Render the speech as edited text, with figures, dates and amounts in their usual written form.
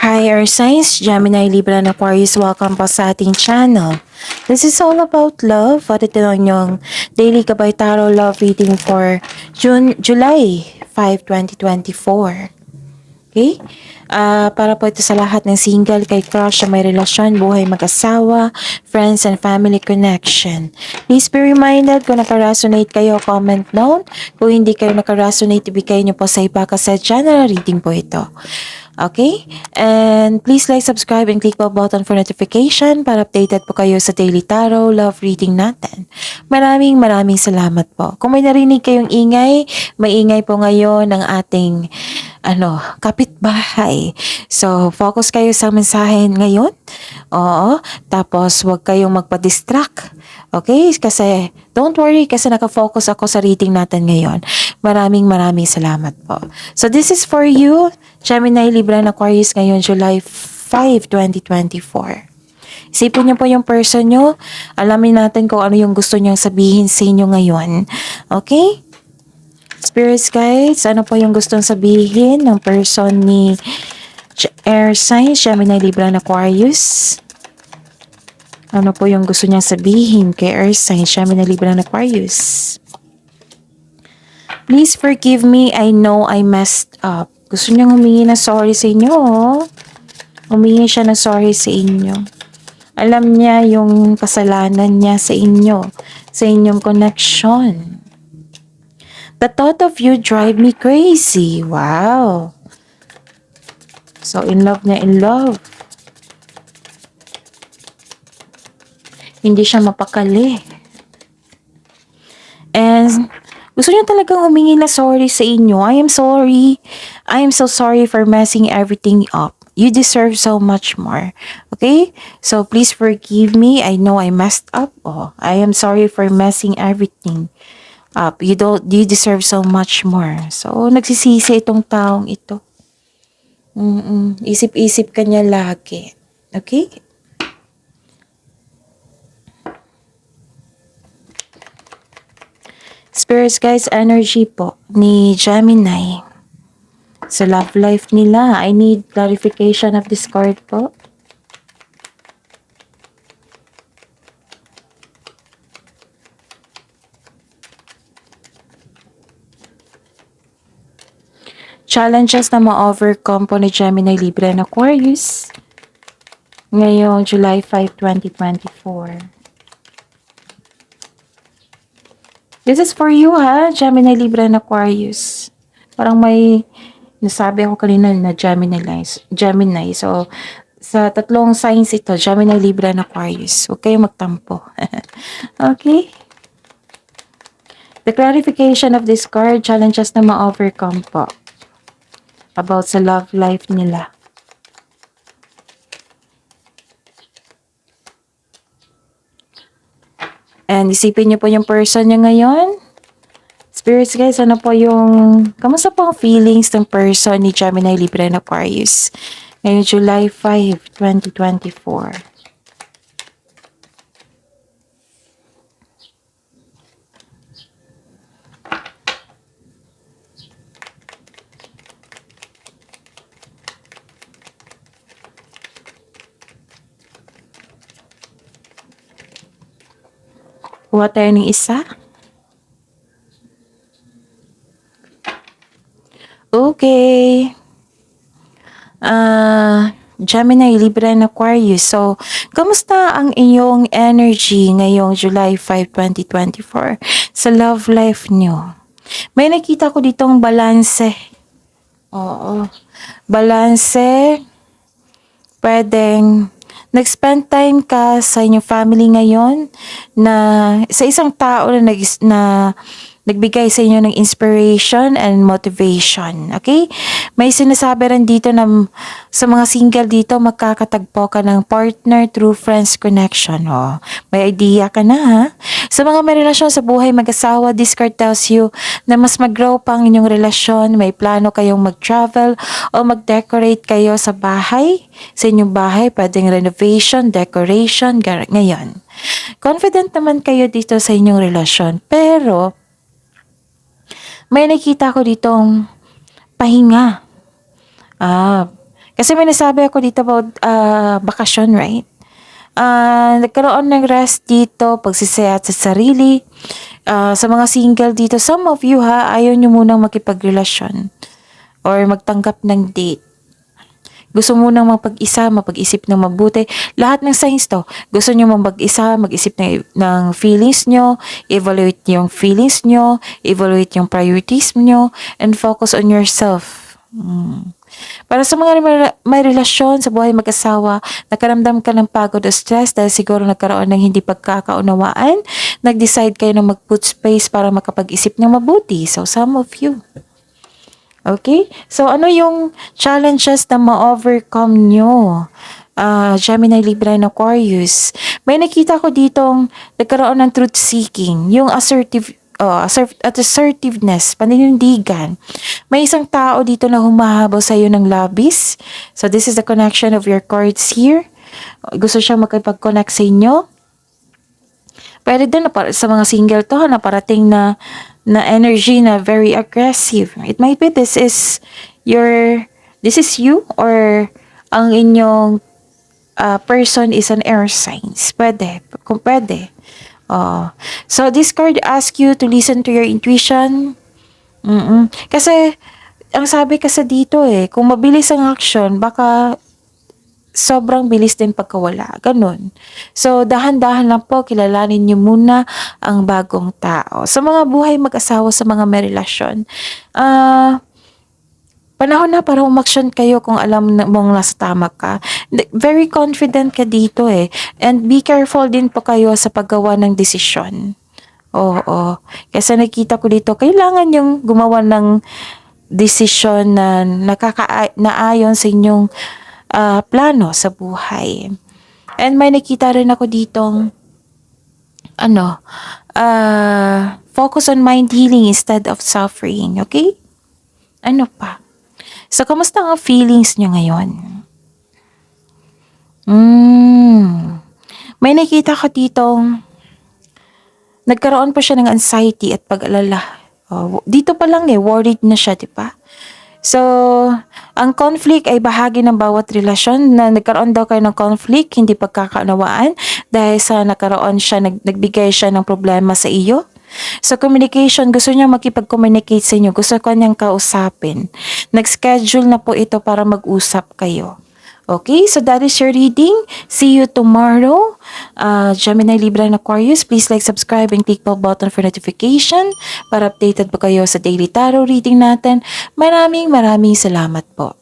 Hi, Earth Signs, Gemini, Libra, and Aquarius. Welcome po sa ating channel. This is all about love. At ito lang yung Daily Gabay Tarot Love Reading for July 5, 2024. Okay? Para po ito sa lahat ng single, kay crush, may relasyon, buhay mag-asawa, friends and family connection. Please be reminded, kung naka-resonate kayo, comment down. Kung hindi kayo naka-resonate, ibigay nyo po sa iba kasi general reading po ito. Okay? And please like, subscribe, and click the button for notification para updated po kayo sa Daily Tarot Love Reading natin. Maraming salamat po. Kung may narinig kayong ingay, maingay po ngayon ng ating kapitbahay. So, focus kayo sa mensahe ngayon. Oo. Tapos, huwag kayong magpa-distract. Okay? Kasi, don't worry kasi nakafocus ako sa reading natin ngayon. Maraming salamat po. So, this is for you, Gemini, Libra, and Aquarius ngayon, July 5, 2024. Isipin niyo po yung person niyo. Alamin natin kung ano yung gusto niyang sabihin sa inyo ngayon. Okay? Spirits guides, ano po yung gustong sabihin ng person ni Air Signs, Gemini, Libra, and Aquarius? Ano po yung gusto niyang sabihin kay Air Signs, Gemini, Libra, and Aquarius? Please forgive me, I know I messed up. Gusto niyang humingi ng sorry sa inyo, oh. Humingi siya ng sorry sa inyo. Alam niya yung kasalanan niya sa inyo, sa inyong connection. The thought of you drive me crazy. Wow. So, in love na in love. Hindi siya mapakali. And, gusto niya talagang humingi na sorry sa inyo. I am sorry. I am so sorry for messing everything up. You deserve so much more. Okay? So, please forgive me. I know I messed up. Oh, I am sorry for messing everything up. You deserve so much more. So, nagsisisi itong taong ito. Isip-isip ka niya lagi. Okay? Spirits guys, energy po ni Gemini. Sa love life nila, I need clarification of this card po. Challenges na ma-overcome po ni Gemini, Libra, and Aquarius ngayong July 5, 2024. This is for you ha, Gemini, Libra, and Aquarius. Parang may nasabi ako kanina na Gemini. So, sa tatlong signs ito, Gemini, Libra, and Aquarius. Huwag kayong magtampo. Okay? The clarification of this card, challenges na ma-overcome po about sa love life nila. And isipin niyo po yung person niya ngayon. Spirits guys, ano po kamusta po ang feelings ng person ni Gemini, Libra, and Aquarius ngayong July 5, 2024? Kuha tayo ng isa. Okay. Gemini, Libra, and Aquarius. So, kamusta ang inyong energy ngayong July 5, 2024 sa love life nyo? May nakita ko ditong balanse. Oo. Balanse. Pwedeng nag-spend time ka sa inyong family ngayon na sa isang tao na nagbigay sa inyo ng inspiration and motivation. Okay? May sinasabi rin dito na sa mga single dito, magkakatagpo ka ng partner through friends connection. Oh, may idea ka na ha? Sa mga may relasyon sa buhay mag-asawa, this card tells you na mas mag-grow pa ang inyong relasyon. May plano kayong mag-travel o mag-decorate kayo sa bahay. Sa inyong bahay, pwedeng renovation, decoration, ngayon. Confident naman kayo dito sa inyong relasyon. Pero, may nakita ko ditong pahinga. Kasi may nasabi ako dito about bakasyon, right? Nagkaroon ng rest dito, pagsisaya sa sarili. Sa mga single dito, some of you ayaw nyo munang makipagrelasyon or magtanggap ng date. Gusto mo nang mapag-isa, mapag-isip ng mabuti. Lahat ng signs to. Gusto nyo mag-isa, mag-isip ng feelings nyo, evaluate yung feelings nyo, evaluate yung priorities nyo, and focus on yourself. Para sa mga may relasyon sa buhay mag-asawa, nakaramdam ka ng pagod o stress dahil siguro nagkaroon ng hindi pagkakaunawaan, nag-decide kayo na mag-put space para makapag-isip ng mabuti. So, some of you. Okay? So, ano yung challenges na ma-overcome nyo? Gemini, Libra, and Aquarius. May nakita ko ditong nagkaroon ng truth seeking. Yung assertiveness, paninindigan. May isang tao dito na humahabol sa iyo ng labis. So, this is the connection of your cards here. Gusto siya makipag-connect sa inyo. Pwede din sa mga single to na parating na energy na very aggressive. It might be this is you or ang inyong person is an air signs. Pwede. Kung pwede. So this card asks you to listen to your intuition. Kasi ang sabi kasi dito kung mabilis ang action, baka sobrang bilis din pagkawala. Ganun. So, dahan-dahan lang po, kilalanin nyo muna ang bagong tao. Sa mga buhay mag-asawa, sa mga may relasyon, panahon na para umaksyon kayo kung alam mong nasa tama ka. Very confident ka dito And be careful din po kayo sa paggawa ng desisyon. Oo. Kasi nakita ko dito, kailangan yung gumawa ng desisyon na naayon sa inyong plano sa buhay. And may nakita rin ako ditong focus on mind healing instead of suffering. Okay? Ano pa? So, kamusta ang feelings nyo ngayon? May nakita ko ditong nagkaroon pa siya ng anxiety at pag-alala. Dito pa lang worried na siya, di ba? So, ang conflict ay bahagi ng bawat relasyon na nagkaroon daw kayo ng conflict, hindi pagkakaunawaan dahil sa nagbigay siya ng problema sa iyo. So, communication, gusto niya makipag-communicate sa inyo, gusto ko niyang kausapin. Nag-schedule na po ito para mag-usap kayo. Okay, so that is your reading. See you tomorrow. Gemini, Libra, and Aquarius, please like, subscribe, and click bell button for notification para updated po kayo sa daily tarot reading natin. Maraming salamat po.